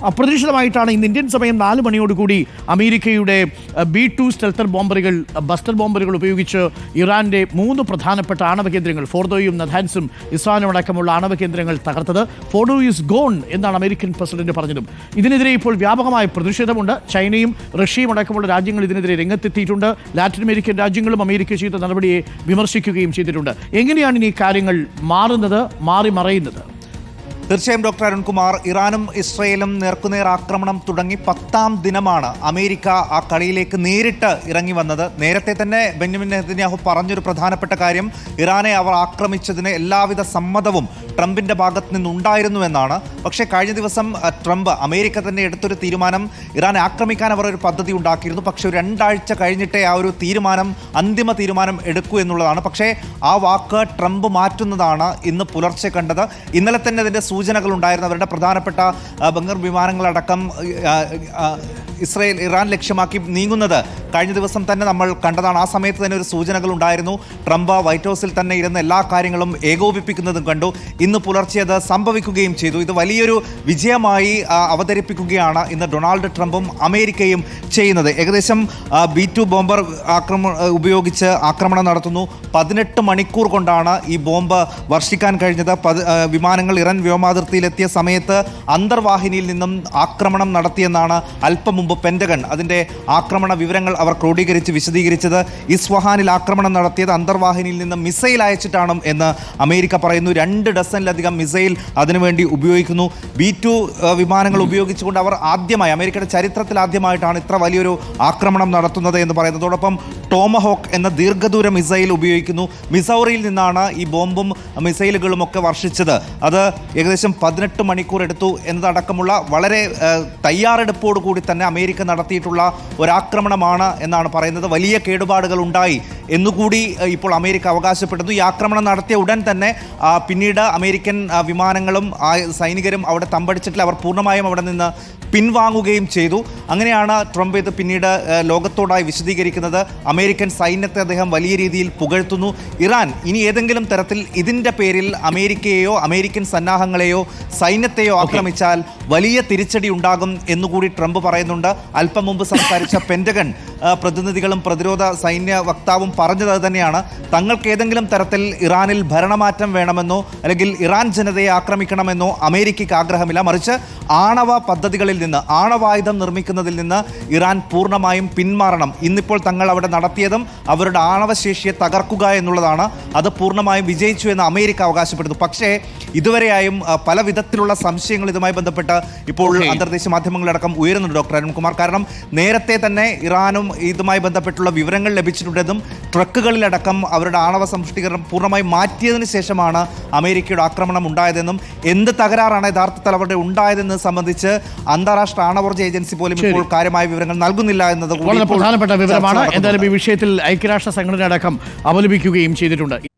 അപ്രതീക്ഷിതമായിട്ടാണ് ഇന്ന് ഇന്ത്യൻ സമയം 4 മണിയോടുകൂടി അമേരിക്കയുടെ B-2 സ്റ്റെൽത്തർ ബോംബറുകൾ ബസ്റ്റർ ബോംബറുകൾ ഉപയോഗിച്ച് ഇറാന്റെ 3 പ്രധാനപ്പെട്ട ആണവ കേന്ദ്രങ്ങൾ ഫോർദോയും നഥാൻസും ഇസ്ഫഹാനും അടക്കമുള്ള ആണവ കേന്ദ്രങ്ങൾ തകർത്തത്. ഫോർഡോ ഈസ് ഗോൺ എന്നാണ് അമേരിക്കൻ പ്രസിഡന്റ് പറഞ്ഞതും. ഇതിനെതിരെ ഇപ്പോൾ വ്യാപകമായ പ്രതിഷേധമുണ്ട്. ചൈനയും റഷ്യയും അടക്കമുള്ള രാജ്യങ്ങൾ ഇതിനെതിരെ രംഗത്തെത്തിയിട്ടുണ്ട്. ലാറ്റിൻ അമേരിക്കൻ രാജ്യങ്ങളും അമേരിക്ക ചെയ്ത നടപടിയെ വിമർശിക്കുകയും ചെയ്തിട്ടുണ്ട്. എങ്ങനെയാണ് ഇനി കാര്യങ്ങൾ മാറുന്നത്, മറയുന്നത്? തീർച്ചയായും ഡോക്ടർ അരുൺകുമാർ, ഇറാനും ഇസ്രയേലും നേർക്കുനേർ ആക്രമണം തുടങ്ങി 10ാം ദിനമാണ് അമേരിക്ക ആ കളിയിലേക്ക് നേരിട്ട് ഇറങ്ങി വന്നത്. നേരത്തെ തന്നെ ബെന്യാമിൻ നെതന്യാഹു പറഞ്ഞൊരു പ്രധാനപ്പെട്ട കാര്യം, ഇറാനെ അവർ ആക്രമിച്ചതിന് എല്ലാവിധ സമ്മതവും ട്രംപിൻ്റെ ഭാഗത്ത് നിന്നുണ്ടായിരുന്നുവെന്നാണ്. പക്ഷേ കഴിഞ്ഞ ദിവസം ട്രംപ് അമേരിക്ക തന്നെ എടുത്തൊരു തീരുമാനം, ഇറാനെ ആക്രമിക്കാൻ അവർ ഒരു പദ്ധതി ഉണ്ടാക്കിയിരുന്നു. പക്ഷേ ഒരു 2 ആഴ്ച കഴിഞ്ഞിട്ടേ ആ ഒരു അന്തിമ തീരുമാനം എടുക്കൂ എന്നുള്ളതാണ്. പക്ഷേ ആ വാക്ക് ട്രംപ് മാറ്റുന്നതാണ് ഇന്ന് പുലർച്ചെ കണ്ടത്. ഇന്നലെ തന്നെ അതിൻ്റെ സൂചനകൾ ഉണ്ടായിരുന്നു. അവരുടെ പ്രധാനപ്പെട്ട ബങ്കർ വിമാനങ്ങളടക്കം ഇറാൻ ലക്ഷ്യമാക്കി നീങ്ങുന്നത് കഴിഞ്ഞ ദിവസം തന്നെ നമ്മൾ കണ്ടതാണ്. ആ സമയത്ത് തന്നെ ഒരു സൂചനകൾ ഉണ്ടായിരുന്നു. ട്രംപ് വൈറ്റ് ഹൗസിൽ തന്നെ ഇരുന്ന് എല്ലാ കാര്യങ്ങളും ഏകോപിപ്പിക്കുന്നതും കണ്ടു. ഇന്ന് പുലർച്ചെ അത് സംഭവിക്കുകയും ചെയ്തു. ഇത് വലിയൊരു വിജയമായി അവതരിപ്പിക്കുകയാണ് ഇന്ന് ഡൊണാൾഡ് ട്രംപും അമേരിക്കയും ചെയ്യുന്നത്. ഏകദേശം B-2 ബോംബർ ഉപയോഗിച്ച് ആക്രമണം നടത്തുന്നു. 18 മണിക്കൂർ കൊണ്ടാണ് ഈ ബോംബ് വർഷിക്കാൻ കഴിഞ്ഞത്. വിമാനങ്ങൾ ഇറാൻ വ്യോമാതിർത്തിയിലെത്തിയ സമയത്ത് അന്തർവാഹിനിയിൽ നിന്നും ആക്രമണം നടത്തിയെന്നാണ് അല്പം മുമ്പ് പെന്റഗൺ അതിൻ്റെ ആക്രമണ വിവരങ്ങൾ അവർ ക്രോഡീകരിച്ച് വിശദീകരിച്ചത്. ഇസ്ഫഹാനിൽ ആക്രമണം നടത്തിയത് അന്തർവാഹിനിയിൽ നിന്ന് മിസൈൽ അയച്ചിട്ടാണ് എന്ന് അമേരിക്ക പറയുന്നു. 2 ഡസനിലധികം മിസൈൽ അതിനുവേണ്ടി ഉപയോഗിക്കുന്നു. B-2 വിമാനങ്ങൾ ഉപയോഗിച്ചുകൊണ്ട് അവർ അമേരിക്കയുടെ ചരിത്രത്തിൽ ആദ്യമായിട്ടാണ് ഇത്ര വലിയൊരു ആക്രമണം നടത്തുന്നത് എന്ന് പറയുന്നതോടൊപ്പം ടോമഹോക്ക് എന്ന ദീർഘദൂര മിസൈൽ ഉപയോഗിക്കുന്നു. മിസൗറിയിൽ നിന്നാണ് ഈ ബോംബും മിസൈലുകളും ഒക്കെ വർഷിച്ചത്. അത് ഏകദേശം 18 മണിക്കൂർ എടുത്തു എന്നതടക്കമുള്ള വളരെ തയ്യാറെടുപ്പോടുകൂടി തന്നെ അമേരിക്ക നടത്തിയിട്ടുള്ള ഒരാക്രമണമാണ് എന്നാണ് പറയുന്നത്. വലിയ കേടുപാടുകൾ ഉണ്ടായി എന്നുകൂടി ഇപ്പോൾ അമേരിക്ക അവകാശപ്പെടുന്നു. ഈ ആക്രമണം നടത്തിയ ഉടൻ തന്നെ പിന്നീട് അമേരിക്കൻ വിമാനങ്ങളും സൈനികരും അവിടെ തമ്പടിച്ചിട്ടില്ല. അവർ പൂർണ്ണമായും അവിടെ നിന്ന് പിൻവാങ്ങുകയും ചെയ്തു. അങ്ങനെയാണ് ട്രംപ് ഇത് പിന്നീട് ലോകത്തോടായി വിശദീകരിക്കുന്നത്. അമേരിക്കൻ സൈന്യത്തെ അദ്ദേഹം വലിയ രീതിയിൽ പുകഴ്ത്തുന്നു. ഇറാൻ ഇനി ഏതെങ്കിലും തരത്തിൽ ഇതിൻ്റെ പേരിൽ അമേരിക്കയെയോ അമേരിക്കൻ സന്നാഹങ്ങളെയോ സൈന്യത്തെയോ ആക്രമിച്ചാൽ വലിയ തിരിച്ചടി ഉണ്ടാകും എന്നുകൂടി ട്രംപ് പറയുന്നുണ്ട്. അല്പം മുമ്പ് സംസാരിച്ച പെന്റഗൺ പ്രതിനിധികളും പ്രതിരോധ സൈന്യ വക്താവും പറഞ്ഞത് തന്നെയാണ്. തങ്ങൾക്ക് ഏതെങ്കിലും തരത്തിൽ ഇറാനിൽ ഭരണമാറ്റം വേണമെന്നോ അല്ലെങ്കിൽ ഇറാൻ ജനതയെ ആക്രമിക്കണമെന്നോ അമേരിക്കയ്ക്ക് ആഗ്രഹമില്ല. മറിച്ച് ആണവ പദ്ധതികളിൽ നിന്ന്, ആണവായുധം നിർമ്മിക്കുന്നതിൽ നിന്ന് ഇറാൻ പൂർണ്ണമായും പിന്മാറണം. ഇന്നിപ്പോൾ തങ്ങൾ അവിടെ നടത്തിയതും അവരുടെ ആണവശേഷിയെ തകർക്കുക എന്നുള്ളതാണ്. അത് പൂർണ്ണമായും വിജയിച്ചു എന്ന് അമേരിക്ക അവകാശപ്പെടുന്നു. പക്ഷേ ഇതുവരെയായും പല വിധത്തിലുള്ള സംശയങ്ങൾ ഇതുമായി ബന്ധപ്പെട്ട് ഇപ്പോൾ അന്തർദേശീയ മാധ്യമങ്ങളടക്കം ഉയരുന്നുണ്ട് ഡോക്ടർ അരുൺകുമാർ. കാരണം നേരത്തെ തന്നെ ഇറാനും ഇതുമായി ബന്ധപ്പെട്ടുള്ള വിവരങ്ങൾ ലഭിച്ചിട്ടുണ്ടെന്നും ട്രക്കുകളിലടക്കം അവരുടെ ആണവ സംസ്കരണം പൂർണ്ണമായി മാറ്റിയതിനു ശേഷമാണ് അമേരിക്കയുടെ ആക്രമണം ഉണ്ടായതെന്നും എന്ത് തകരാറാണ് യഥാർത്ഥത്തിൽ അവരുടെ ഉണ്ടായതെന്ന് സംബന്ധിച്ച് അന്താരാഷ്ട്ര ആണവോർജ്ജ ഏജൻസി പോലും ഇപ്പോൾ കാര്യമായ വിവരങ്ങൾ നൽകുന്നില്ല എന്നത് വളരെ പ്രധാനപ്പെട്ട വിവരമാണ്. എന്തായാലും ഈ വിഷയത്തിൽ ഐക്യരാഷ്ട്ര സംഘടന അടക്കം അപലപിക്കുകയും ചെയ്തിട്ടുണ്ട്.